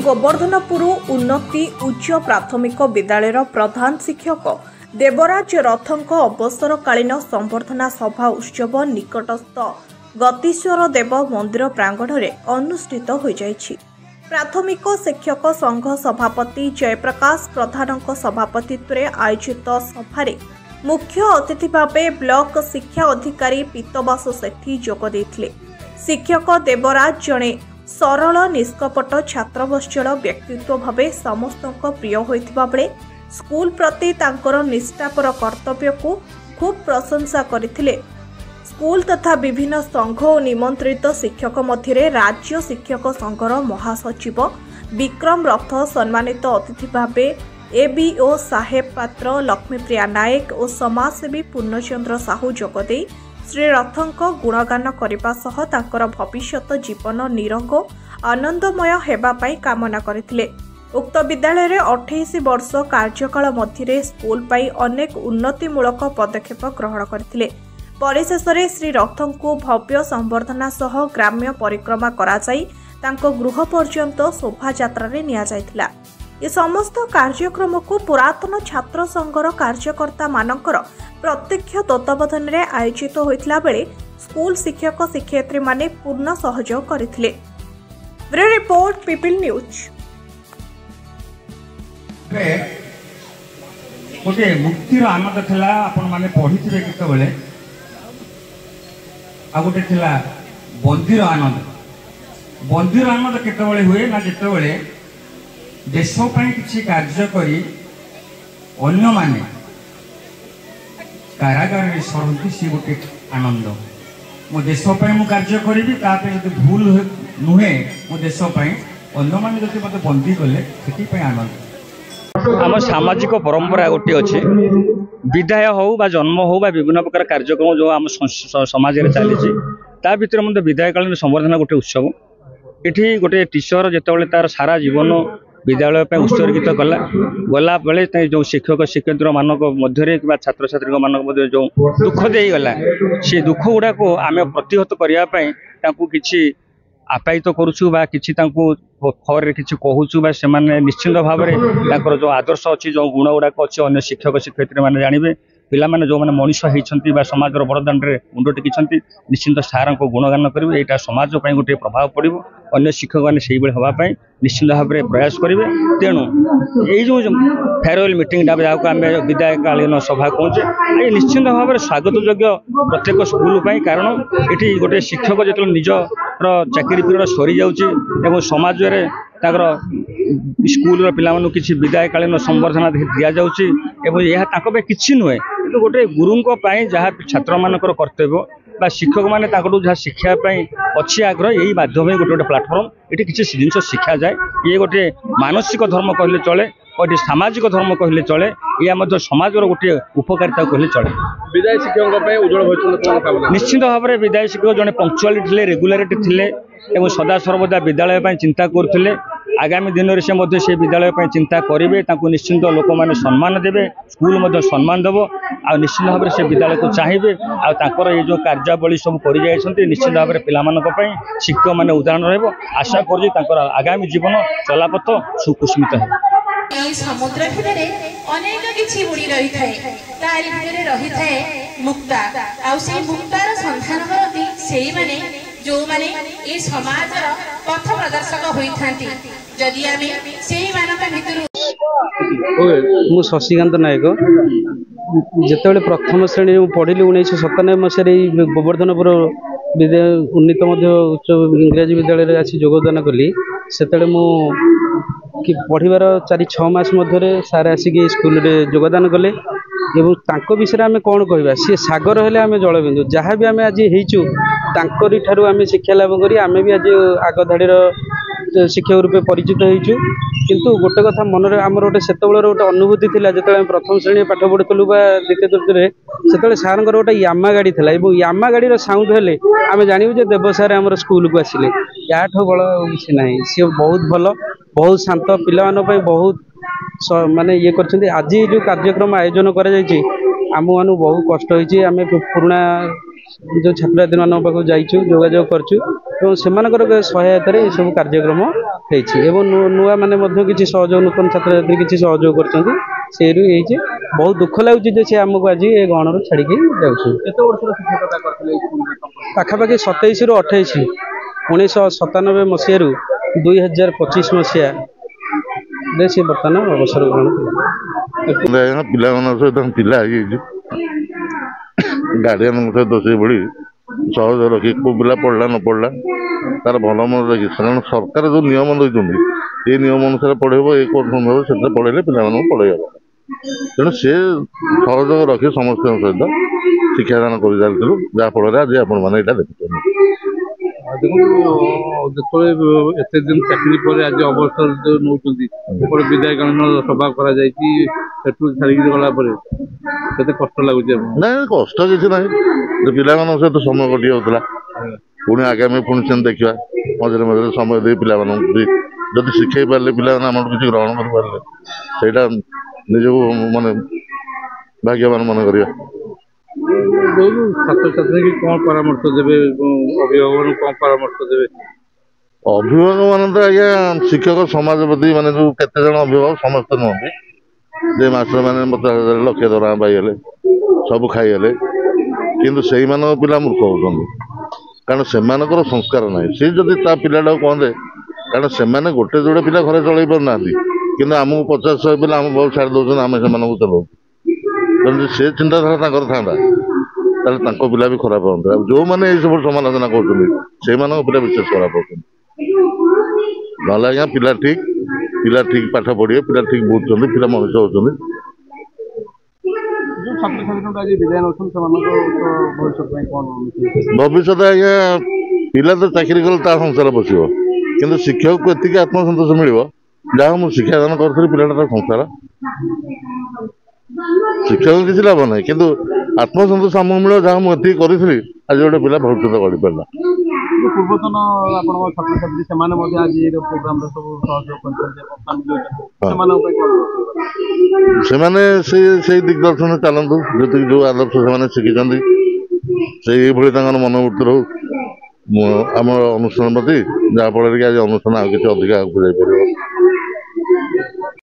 गोवर्धनपुर उन्नति उच्च प्राथमिक विद्यालय प्रधान शिक्षक देवराज रथଙ୍କ अवसरकालीन संबर्धना सभा उत्सव निकटस्थ गतीश्वर देव मंदिर प्रांगण में अनुष्ठित हो जाइछि। प्राथमिक शिक्षक संघ सभापति जयप्रकाश प्रधान सभापतित्व में आयोजित सभारे मुख्य अतिथि भावे ब्लॉक शिक्षा अधिकारी पीतवास सेठी जोग देथिले। शिक्षक देवराज जड़े सरल निष्कपट छात्रवत्सल व्यक्तित्व भावे समस्त प्रिय होइथिबा बेले स्कूल प्रति तांकर निष्ठापर कर्तव्य को खूब प्रशंसा करथिले। स्कूल तथा विभिन्न संघ और निमंत्रित शिक्षक मध्य राज्य शिक्षक संघर महासचिव विक्रम रथ सम्मानित अतिथि भावे एबीओ साहेब पात्र लक्ष्मीप्रिया नायक और समाजसेवी पूर्णचंद्र साहू जोगदे श्री रथଙ୍କ गुणगान करने सह तांकर भविष्यत जीवन निरंग आनंदमय हेबा पाई कामना करथिले। उक्त विद्यालय रे 28 वर्ष कार्यकाल मध्य स्कूल पाई अनेक उन्नतिमूलक पदक्षेप ग्रहण करथिले। परिशेष श्री रथଙ୍କୁ भव्य संबर्धना सह ग्राम्य परिक्रमा कराई तांको गृह पर्यंत शोभा यात्रा रे निया जायथिला। ये समस्त कार्यक्रम को पुरातन छात्र संघर कार्यकर्ता मानकर प्रत्यक्ष तत्वावधान रे आयोजित होइतला बेले स्कूल शिक्षक शिक्षयित्री माने पूर्ण सहयोग करथिले। Bureau report people news. गोटे मुक्तिर आनंद थिला आपण माने पढिथिबे केतबेले आ गोटे थिला बंदीर आनंद केतबेले हुए ना जेतबेले देश पाई किछि कार्य करी अन्य माने कारागार में सरती सी गोटे आनंद। मो देश पाई मु कार्य करी तापे जदि भूल नुहे मो देश पाई अन्य माने जदि मते बंदी कले सेति पाई आनंद। आम सामाजिक परंपरा गोटे अच्छे विदाय हो बा जन्म हो बा विभिन्न प्रकार कार्यक्रम जो आम समाज में चली ता भीतर मत विदायकालीन संबर्धना गोटे उत्सव। ये गोटे टीचर जिते तार सारा जीवन विद्यालय पे उत्सर्गित कला गला बेले जो शिक्षक शिक्षयित्री मान मध्य छात्र छात्री मान जो दुख दे गला से दुख गुड़ा को आम प्रतिहत करने किसी आपायित करुचु बा किछि तांको खबर किछि कहूचु बा से माने निश्चिंत भाव में जो आदर्श अच्छी जो गुण गुड़ाक अच्छे अन्य शिक्षक शिक्षयित्री मैंने जानवे पिला माने जो माने मनीष होती समाजर बड़दाण्ड में मुंड टेकी निश्चिंत सार को गुणगान करेंगे। यहाँ समाज गोटे प्रभाव पड़ो अन्य शिक्षक मैंने से भाई निश्चिंत भाव में प्रयास करेंगे। तेणु यही जो फेयरवेल मीटिंग जहाँ आम विदायकालीन सभा कहे ये निश्चिंत भाव में स्वागत योग्य प्रत्येक स्कूल पर कारण ये गोटे शिक्षक जो निजर चाकरी पीरियड सरी जाऊँगी समाज में स्कूल पिला किसी विदायकालीन संबर्धना दि जाऊँगी किसी नुहे तो गोटे गुरुंक जहाँ छात्र मानकर कर्तव्य बा शिक्षक माने जहाँ शिक्षा अच्छी आग्रह यही माध्यम गोटे गोटे प्लाटफर्म ये किसी जिन शिक्षा जाए ये गोटे मानसिक धर्म कहले चले गोटे सामाजिक धर्म कहले चले या समाज गोटे उपकारिता कहले चले। विदाय शिक्षक उज्जवल भविष्य निश्चित भाव में विदाय शिक्षक जड़े पंक्चुआलिटी थे रेगुलारिटी थे सदा सर्वदा विद्यालय चिंता करते आगामी दिन में से विद्यालय चिंता करेंगे निश्चिंत लोक मैंने सम्मान देवे स्कूल सम्मान देव आ निश्चित भाव में से विद्यालय को चाहिए आर ये जो कार्यावली सब कर निश्चित भाव में पिला शिक्षक मैंने उदाहरण रहा आशा कर आगामी जीवन चलापथ सुकुस्मित है। समुद्र भितर अनेक किछि बुड़ी रही थाए तारि भितर रही थाए मुक्ता आ से मुक्तार संधान करती सेही माने जो माने ए समाजर पथ प्रदर्शक होई थांती जदि आमे सेही मानक भितर मु शशिकांत नायक जेतेबेले प्रथम श्रेणी पढ़िली 1997 मसीह गोवर्धनपुर उन्नीत उच्च इंग्राजी विद्यालय आसी योगदान कली से मु कि पढ़िबार 4-6 मास मध्य सार आसिक स्कूल रे योगदान कले एवं तांको विषय आम कौन कहवा सी सागर हेले आम जलबिंदु जहाँ भी आम आज हो तांकरी ठारू आम शिक्षा लाभ करी आम भी आज आग धाड़ीर शिक्षक रूपे परिचित होइछु। किंतु गोटे कथा मन आमर गोटे से गोटे अनुभूति थिला जो प्रथम श्रेणी पाठ पढ़ुलु बा द्वितीय तृतीय से सार गोटे यामा गाड़ी था यामा गाड़ी साउंड हेले आम जानू जे देव सार आम स्कूल को आसिले या बड़ किसी ना सी बहुत भल बहुत शांत पिला बहुत माने ये कर आज जो कार्यक्रम आयोजन कर आम मान बहुत कष्ट होती पुराणा जो छात्र मान पाक जाइछु जोगाजोग करछु ଏବଂ ସେମାନଙ୍କର ସହାୟତାରେ ଏସବୁ କାର୍ଯ୍ୟକ୍ରମ ହେଇଛି ଏବଂ ନୂଆ ମାନେ ମଧ୍ୟ କିଛି ସହଯୋଗ ନୂତନ ଛାତ୍ରଛାତ୍ରୀ କିଛି ସହଯୋଗ କରିଛନ୍ତି ସେଇରୁ ହେଇଛି। ବହୁତ ଦୁଃଖ ଲାଗୁଛି ଯେ ସେ ଆମକୁ ଆଜି ଏ ଗହଣରୁ ଛାଡ଼ିକି ଯାଉଛନ୍ତି। କେତେ ବର୍ଷର ଶିକ୍ଷକତା କରିଥିଲେ ଏଇ ସ୍କୁଲରେ? ପାଖାପାଖି 27ରୁ 28 1997 ମସିହାରୁ 2025 ମସିହାରେ ସେ ବର୍ତ୍ତମାନ ଅବସର ଗ୍ରହଣ କଲେ। ପିଲାମାନଙ୍କ ସହିତ ପିଲା ହେଇଯାଇଛି ଗାର୍ଡିଆନଙ୍କ ସହିତ ସେଇଭଳି ସହଜ ରଖି କେଉଁ ପିଲା ପଢ଼ିଲା ନ ପଢ଼ିଲା ତାର ଭଲ ମନ୍ଦ ଦେଖି, କାରଣ ସରକାର ଯେଉଁ ନିୟମ ଦେଇଛନ୍ତି ଏଇ ନିୟମ ଅନୁସାରେ ପଢ଼େଇବ, ଏଇ କୋର୍ସ ସମ୍ଭବ ସେଥିରେ ପଢ଼େଇଲେ ପିଲାମାନଙ୍କୁ ପଢ଼େଇ ହେବ। ତେଣୁ ସେ ସହଯୋଗ ରଖି ସମସ୍ତଙ୍କ ସହିତ ଶିକ୍ଷାଦାନ କରି ଚାଲିଥିଲୁ, ଯାହାଫଳରେ ଆଜି ଆପଣମାନେ ଏଇଟା ଦେଖୁଛନ୍ତି। ଦେଖନ୍ତୁ ଯେତେବେଳେ ଏତେ ଦିନ ଚାକିରି ପରେ ଆଜି ଅବସର ଯେଉଁ ନେଉଛନ୍ତି, ଗୋଟେ ବିଦାୟକାଳୀନ ସଭା କରାଯାଇଛି, ସେଠୁ ଛାଡ଼ିକି ଗଲା ପରେ କେତେ କଷ୍ଟ ଲାଗୁଛି ଆପଣଙ୍କୁ? ନାଇଁ କଷ୍ଟ କିଛି ନାହିଁ, ପିଲାମାନଙ୍କ ସହିତ ସମୟ କଟି ଯାଉଥିଲା। ପୁଣି ଆଗାମୀ ପୁଣି ସେମିତି ଦେଖିବା, ମଝିରେ ମଝିରେ ସମୟ ଦେଇ ପିଲାମାନଙ୍କୁ ବି ଯଦି ଶିଖେଇ ପାରିଲେ ପିଲାମାନେ ଆମଠୁ କିଛି ଗ୍ରହଣ କରିପାରିଲେ ସେଇଟା ନିଜକୁ ମାନେ ଭାଗ୍ୟବାନ ମନେ କରିବା। ଯୋଉ ଛାତ୍ରଛାତ୍ରୀ କ'ଣ ପରାମର୍ଶ ଦେବେ, ଅଭିଭାବକଙ୍କୁ କ'ଣ ପରାମର୍ଶ ଦେବେ? ଅଭିଭାବକ ମାନେ ତ ଆଜ୍ଞା ଶିକ୍ଷକ ସମାଜ ପ୍ରତି ମାନେ ଯୋଉ କେତେ ଜଣ ଅଭିଭାବକ ସମସ୍ତେ ନୁହନ୍ତି, ଯେ ମାଷ୍ଟର ମାନେ 50,000 ଲକ୍ଷେ ଦରମା ପାଇଗଲେ ସବୁ ଖାଇଗଲେ, କିନ୍ତୁ ସେଇମାନଙ୍କ ପିଲା ମୂର୍ଖ ହଉଛନ୍ତି କାରଣ ସେମାନଙ୍କର ସଂସ୍କାର ନାହିଁ। ସେ ଯଦି ତା ପିଲାଟାକୁ କହନ୍ତେ, କାରଣ ସେମାନେ ଗୋଟେ ଯୋଡ଼େ ପିଲା ଘରେ ଚଳେଇ ପାରୁନାହାନ୍ତି କିନ୍ତୁ ଆମକୁ 50-100 ପିଲା ଆମ ବହୁତ ଛାଡ଼ି ଦେଉଛନ୍ତି, ଆମେ ସେମାନଙ୍କୁ ଚଲାଉଛୁ। ତେଣୁ ସେ ଚିନ୍ତାଧାରା ତାଙ୍କର ଥାନ୍ତା ତାହେଲେ ତାଙ୍କ ପିଲା ବି ଖରାପ ହୁଅନ୍ତେ। ଆଉ ଯେଉଁମାନେ ଏଇସବୁ ସମାଲୋଚନା କରୁଛନ୍ତି ସେଇମାନଙ୍କ ପିଲା ବିଶେଷ ଖରାପ ହଉଛନ୍ତି। ନହେଲେ ଆଜ୍ଞା ପିଲା ଠିକ୍ ପାଠ ପଢ଼ିବେ, ପିଲା ଠିକ୍ ବୁଝୁଛନ୍ତି, ପିଲା ମଣିଷ ହଉଛନ୍ତି। ଯୋଉ ଛାତ୍ରଛାତ୍ରୀଙ୍କୁ ଆଜି ବିଦାୟ ନେଉଛନ୍ତି ସେମାନଙ୍କ ଭବିଷ୍ୟତ ପାଇଁ କ'ଣ? ଭବିଷ୍ୟତ ଆଜ୍ଞା ପିଲା ତ ଚାକିରି କଲେ ତା ସଂସାର ବସିବ, କିନ୍ତୁ ଶିକ୍ଷକକୁ ଏତିକି ଆତ୍ମସନ୍ତୋଷ ମିଳିବ ଯାହା ମୁଁ ଶିକ୍ଷାଦାନ କରିଥିଲି ପିଲାଟାର ସଂସାର। ଶିକ୍ଷକ କିଛି ଲାଭ ନାହିଁ, କିନ୍ତୁ ଆତ୍ମସନ୍ତୋଷ ଆମକୁ ମିଳିବ ଯାହା ମୁଁ ଏତିକି କରିଥିଲି ଆଜି ଗୋଟେ ପିଲା ଭବିଷ୍ୟତ ଗଢ଼ିପାରିଲା। ପୂର୍ବତନ ଆପଣଙ୍କ ଛାତ୍ରଛାତ୍ରୀ ସେମାନେ ମଧ୍ୟ ଆଜି ପ୍ରୋଗ୍ରାମରେ ସବୁ ସହଯୋଗ କରିଛନ୍ତି, ସେମାନଙ୍କ ପାଇଁ କ'ଣ? ସେମାନେ ସେଇ ଦିଗ୍ଦର୍ଶନରେ ଚାଲନ୍ତୁ, ଯେତିକି ଯେଉଁ ଆଦର୍ଶ ସେମାନେ ଶିଖିଛନ୍ତି ସେଇଭଳି ତାଙ୍କର ମନୋବୃତ୍ତି ରହୁ ଆମର ଅନୁଷ୍ଠାନ ପ୍ରତି, ଯାହାଫଳରେ କି ଆଜି ଅନୁଷ୍ଠାନ ଆଉ କିଛି ଅଧିକା ଆଗକୁ ଯାଇପାରିବ।